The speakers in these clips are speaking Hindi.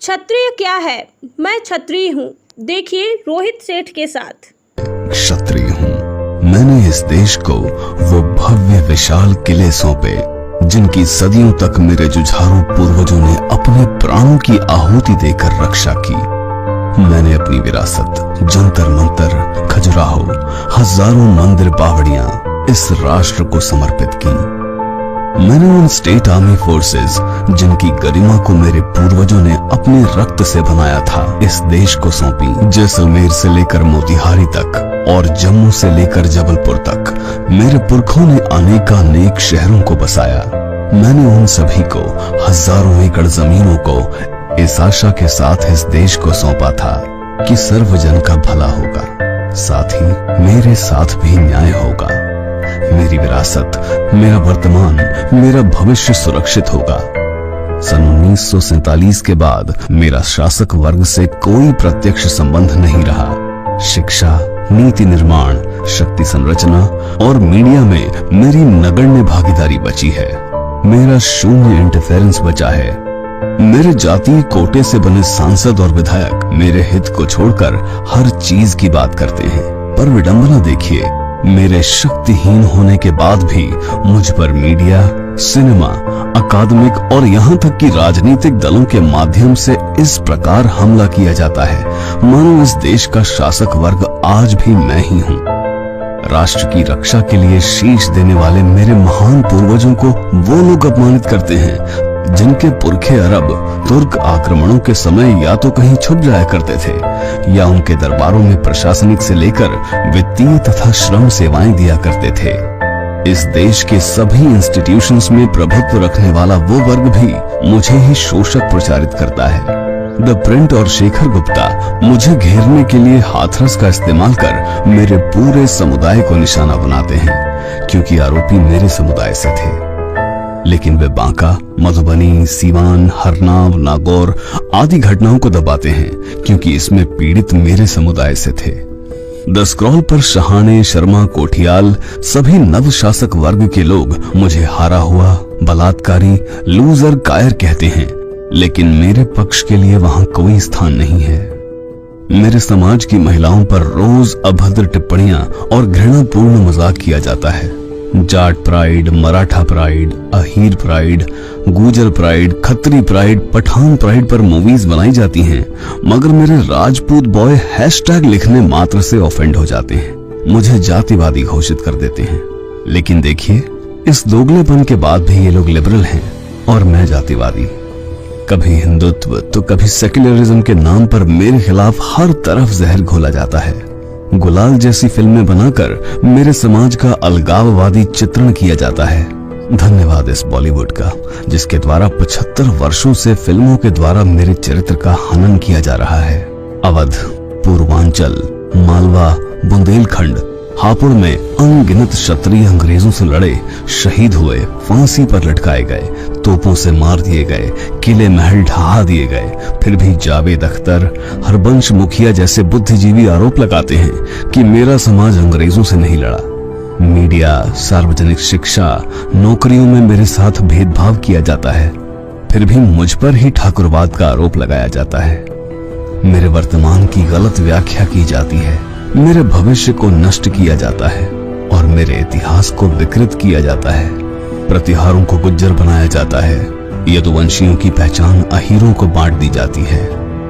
क्षत्रिय क्या है? मैं क्षत्रिय हूँ। देखिए रोहित सेठ के साथ। क्षत्रिय हूँ। मैंने इस देश को वो भव्य विशाल किले सौंपे जिनकी सदियों तक मेरे जुझारू पूर्वजों ने अपने प्राणों की आहुति देकर रक्षा की। मैंने अपनी विरासत, जंतर मंतर, खजुराहो, हजारों मंदिर बावड़ियां इस राष्ट्र को समर्पित की। मैंने उन स्टेट आर्मी फोर्सेस जिनकी गरिमा को मेरे पूर्वजों ने अपने रक्त से बनाया था इस देश को सौंपी। जैसलमेर से लेकर मोतिहारी तक और जम्मू से लेकर जबलपुर तक मेरे पुरखों ने अनेकानेक शहरों को बसाया। मैंने उन सभी को हजारों एकड़ जमीनों को इस आशा के साथ इस देश को सौंपा था कि सर्वजन का भला होगा, साथ ही मेरे साथ भी न्याय होगा। मेरी विरासत, मेरा वर्तमान, मेरा भविष्य सुरक्षित होगा। सन 1947 के बाद मेरा शासक वर्ग से कोई प्रत्यक्ष संबंध नहीं रहा। शिक्षा, नीति निर्माण, शक्ति संरचना और मीडिया में मेरी नगण्य भागीदारी बची है। मेरा शून्य इंटरफेरेंस बचा है। मेरे जातीय कोटे से बने सांसद और विधायक मेरे हित को छोड़कर हर चीज की बात करते हैं। पर विडंबना देखिए, मेरे शक्तिहीन होने के बाद भी मुझ पर मीडिया, सिनेमा, अकादमिक और यहाँ तक कि राजनीतिक दलों के माध्यम से इस प्रकार हमला किया जाता है मानो इस देश का शासक वर्ग आज भी मैं ही हूँ। राष्ट्र की रक्षा के लिए शीश देने वाले मेरे महान पूर्वजों को वो लोग अपमानित करते हैं जिनके पुरखे अरब तुर्क आक्रमणों के समय या तो कहीं छुप जाया करते थे या उनके दरबारों में प्रशासनिक से लेकर वित्तीय तथा श्रम सेवाएं दिया करते थे। इस देश के सभी इंस्टीट्यूशंस में प्रभुत्व रखने वाला वो वर्ग भी मुझे ही शोषक प्रचारित करता है। द प्रिंट और शेखर गुप्ता मुझे घेरने के लिए हाथरस का इस्तेमाल कर मेरे पूरे समुदाय को निशाना बनाते हैं क्योंकि आरोपी मेरे समुदाय से थे। लेकिन वे बांका, मधुबनी, सीवान, हरनाव, नागौर आदि घटनाओं को दबाते हैं क्योंकि इसमें पीड़ित मेरे समुदाय से थे। द स्क्रॉल पर शहाणे, शर्मा, कोठियाल सभी नव शासक वर्ग के लोग मुझे हारा हुआ, बलात्कारी, लूजर, कायर कहते हैं, लेकिन मेरे पक्ष के लिए वहां कोई स्थान नहीं है। मेरे समाज की महिलाओं पर रोज अभद्र टिप्पणियां और घृणापूर्ण मजाक किया जाता है। Jat pride, Maratha pride, Ahir pride, Gujjar pride, Khatri pride, Pathan pride पर मूवीज बनाई जाती हैं, मगर मेरे राजपूत बॉय हैशटैग लिखने मात्र से ऑफेंड हो जाते हैं, मुझे जातिवादी घोषित कर देते हैं। लेकिन देखिए, इस दोगलेपन के बाद भी ये लोग लिबरल हैं और मैं जातिवादी। कभी हिंदुत्व तो कभी सेक्युलरिज्म के नाम पर मेरे खिलाफ हर तरफ जहर घोला जाता है। गुलाल जैसी फिल्में बनाकर मेरे समाज का अलगाववादी चित्रण किया जाता है। धन्यवाद इस बॉलीवुड का जिसके द्वारा 75 वर्षों से फिल्मों के द्वारा मेरे चरित्र का हनन किया जा रहा है। अवध, पूर्वांचल, मालवा, बुंदेलखंड, हापुड़ में अनगिनत क्षत्रिय अंग्रेजों से लड़े, शहीद हुए, फांसी पर लटकाए गए, तोपों से मार दिए गए, किले महल ढहा दिए गए। फिर भी जावेद अख्तर, हरबंश मुखिया जैसे बुद्धिजीवी आरोप लगाते हैं कि मेरा समाज अंग्रेजों से नहीं लड़ा। मीडिया, सार्वजनिक शिक्षा, नौकरियों में मेरे साथ भेदभाव किया जाता है। फिर भी मुझ पर ही ठाकुरवाद का आरोप लगाया जाता है। मेरे वर्तमान की गलत व्याख्या की जाती है, मेरे भविष्य को नष्ट किया जाता है और मेरे इतिहास को विकृत किया जाता है। प्रतिहारों को गुज्जर बनाया जाता है, यदुवंशियों की पहचान अहीरों को बांट दी जाती है,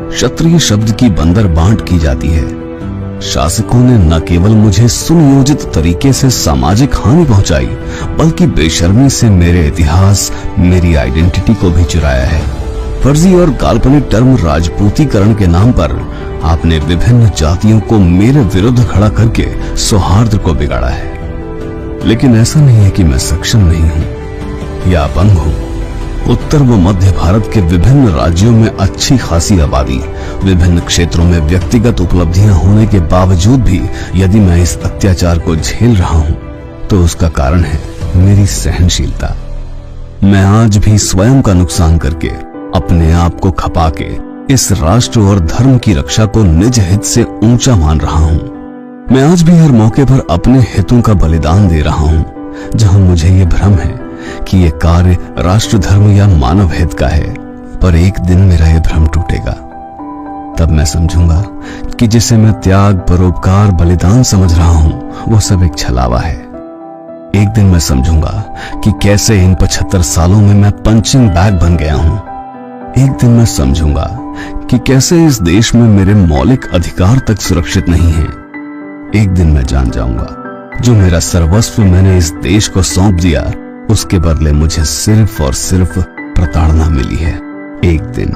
क्षत्रिय शब्द की बंदर बांट की जाती है। शासकों ने न केवल मुझे सुनियोजित तरीके से सामाजिक हानि पहुंचाई बल्कि बेशर्मी से मेरे इतिहास, मेरी आइडेंटिटी को भी चुराया है। फर्जी और काल्पनिक टर्म राजपूतीकरण के नाम पर आपने विभिन्न जातियों को मेरे विरुद्ध खड़ा करके सौहार्द को बिगाड़ा है। लेकिन ऐसा नहीं है कि मैं सक्षम नहीं हूं या अपंग हूं। उत्तर व मध्य भारत के विभिन्न राज्यों में अच्छी खासी आबादी, विभिन्न क्षेत्रों में व्यक्तिगत उपलब्धियां होने के बावजूद भी यदि मैं इस अत्याचार को झेल रहा हूं तो उसका कारण है मेरी सहनशीलता। मैं आज भी स्वयं का नुकसान करके, अपने आप को खपा के इस राष्ट्र और धर्म की रक्षा को निज हित से ऊंचा मान रहा हूं। मैं आज भी हर मौके पर अपने हितों का बलिदान दे रहा हूं जहां मुझे ये भ्रम है कि ये कार्य राष्ट्र धर्म या मानव हित का है। पर एक दिन मेरा ये भ्रम टूटेगा। तब मैं समझूंगा कि जिसे मैं त्याग, परोपकार, बलिदान समझ रहा हूं वो सब एक छलावा है। एक दिन मैं समझूंगा कि कैसे इन 75 सालों में मैं पंचिंग बैग बन गया हूं। एक दिन मैं समझूंगा कि कैसे इस देश में मेरे मौलिक अधिकार तक सुरक्षित नहीं हैं। एक दिन मैं जान जाऊंगा जो मेरा सर्वस्व मैंने इस देश को सौंप दिया, उसके बदले मुझे सिर्फ और सिर्फ प्रताड़ना मिली है। एक दिन